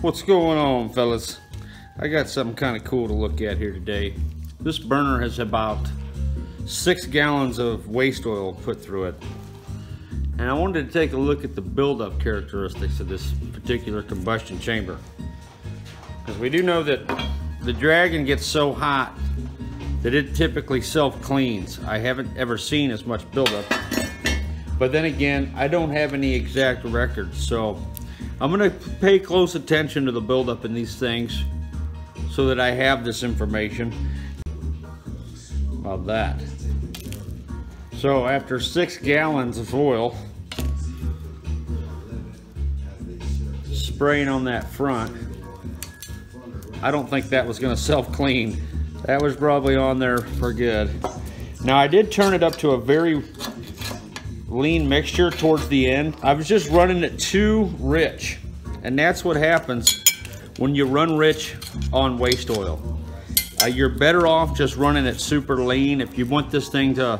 What's going on, fellas? I got something kind of cool to look at here today. This burner has about 6 gallons of waste oil put through it. And I wanted to take a look at the buildup characteristics of this particular combustion chamber. Because we do know that the Dragon gets so hot that it typically self-cleans. I haven't ever seen as much buildup. But then again, I don't have any exact records, so I'm gonna pay close attention to the buildup in these things so that I have this information about that. So after 6 gallons of oil, spraying on that front, I don't think that was gonna self-clean. That was probably on there for good. Now I did turn it up to a very lean mixture towards the end. I was just running it too rich, and that's what happens when you run rich on waste oil. You're better off just running it super lean if you want this thing to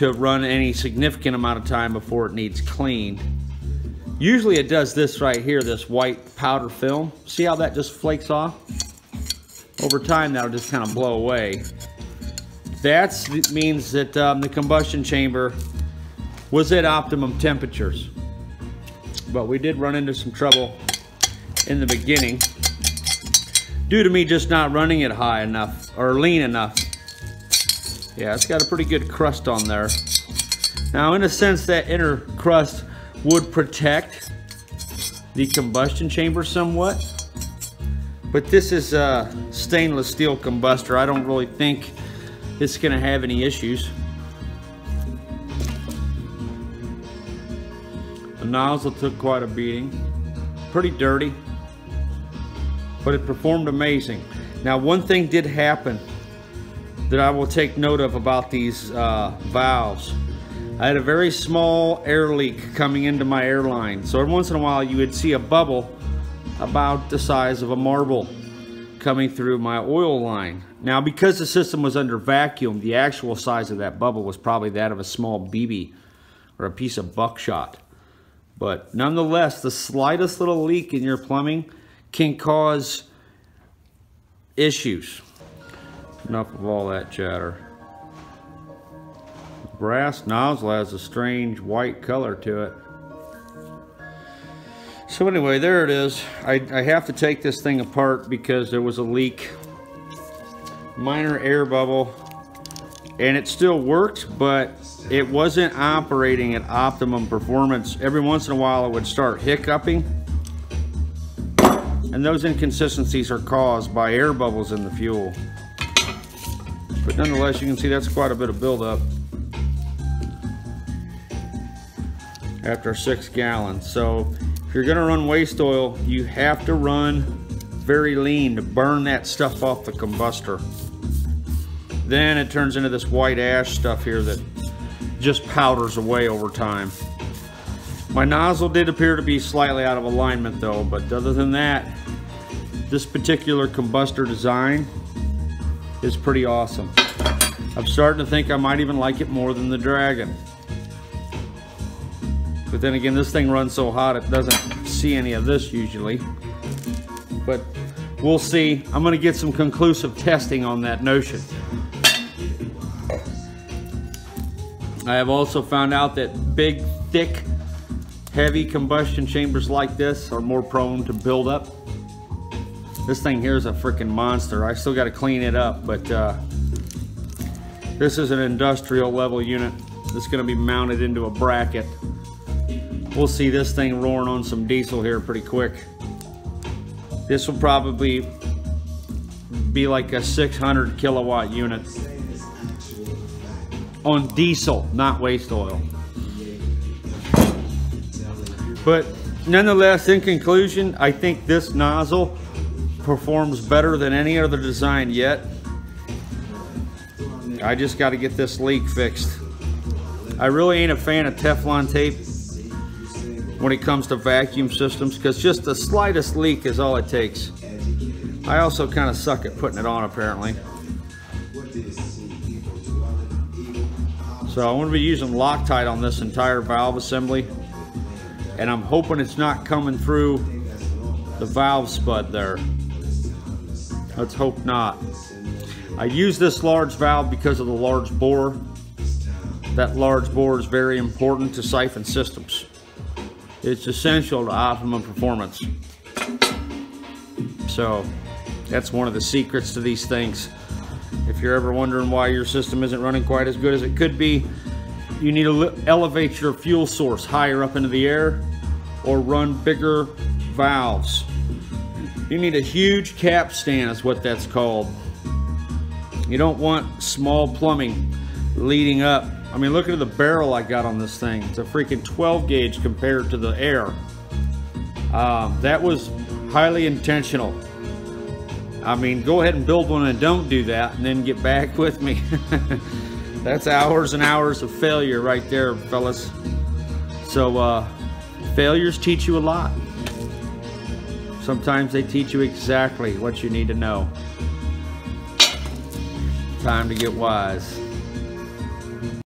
run any significant amount of time before it needs cleaned. Usually it does this right here, this white powder film. See how that just flakes off? Over time that'll just kind of blow away. That means that the combustion chamber was at optimum temperatures. But we did run into some trouble in the beginning due to me just not running it high enough or lean enough. Yeah, it's got a pretty good crust on there. Now in a sense that inner crust would protect the combustion chamber somewhat, but this is a stainless steel combustor. I don't really think it's gonna have any issues. The nozzle took quite a beating. Pretty dirty, but it performed amazing. Now one thing did happen that I will take note of about these valves. I had a very small air leak coming into my air line. So every once in a while you would see a bubble about the size of a marble coming through my oil line. Now because the system was under vacuum, the actual size of that bubble was probably that of a small BB or a piece of buckshot. But nonetheless, the slightest little leak in your plumbing can cause issues. Enough of all that chatter. The brass nozzle has a strange white color to it. So anyway, there it is. I have to take this thing apart because there was a leak. Minor air bubble. And it still worked, but it wasn't operating at optimum performance. Every once in a while it would start hiccuping. And those inconsistencies are caused by air bubbles in the fuel. But nonetheless, you can see that's quite a bit of buildup after 6 gallons. So if you're gonna run waste oil, you have to run very lean to burn that stuff off the combustor. Then it turns into this white ash stuff here that just powders away over time. My nozzle did appear to be slightly out of alignment though, but other than that, this particular combustor design is pretty awesome. I'm starting to think I might even like it more than the Dragon. But then again, this thing runs so hot it doesn't see any of this usually. But we'll see. I'm gonna get some conclusive testing on that notion. I have also found out that big, thick, heavy combustion chambers like this are more prone to build up. This thing here is a freaking monster. I still got to clean it up, but this is an industrial level unit that's going to be mounted into a bracket. We'll see this thing roaring on some diesel here pretty quick. This will probably be like a 600 kilowatt unit. On diesel, not waste oil. But nonetheless, in conclusion, I think this nozzle performs better than any other design yet. I just got to get this leak fixed. I really ain't a fan of Teflon tape when it comes to vacuum systems, because just the slightest leak is all it takes. I also kind of suck at putting it on apparently. So I'm going to be using Loctite on this entire valve assembly, and I'm hoping it's not coming through the valve spud there. Let's hope not. I use this large valve because of the large bore. That large bore is very important to siphon systems. It's essential to optimum performance. So that's one of the secrets to these things. If you're ever wondering why your system isn't running quite as good as it could be, you need to elevate your fuel source higher up into the air or run bigger valves. You need a huge capstan is what that's called. You don't want small plumbing leading up. I mean, look at the barrel I got on this thing. It's a freaking 12 gauge compared to the air. That was highly intentional. I mean, go ahead and build one and don't do that and then get back with me. That's hours and hours of failure right there, fellas. So failures teach you a lot. Sometimes they teach you exactly what you need to know. Time to get wise.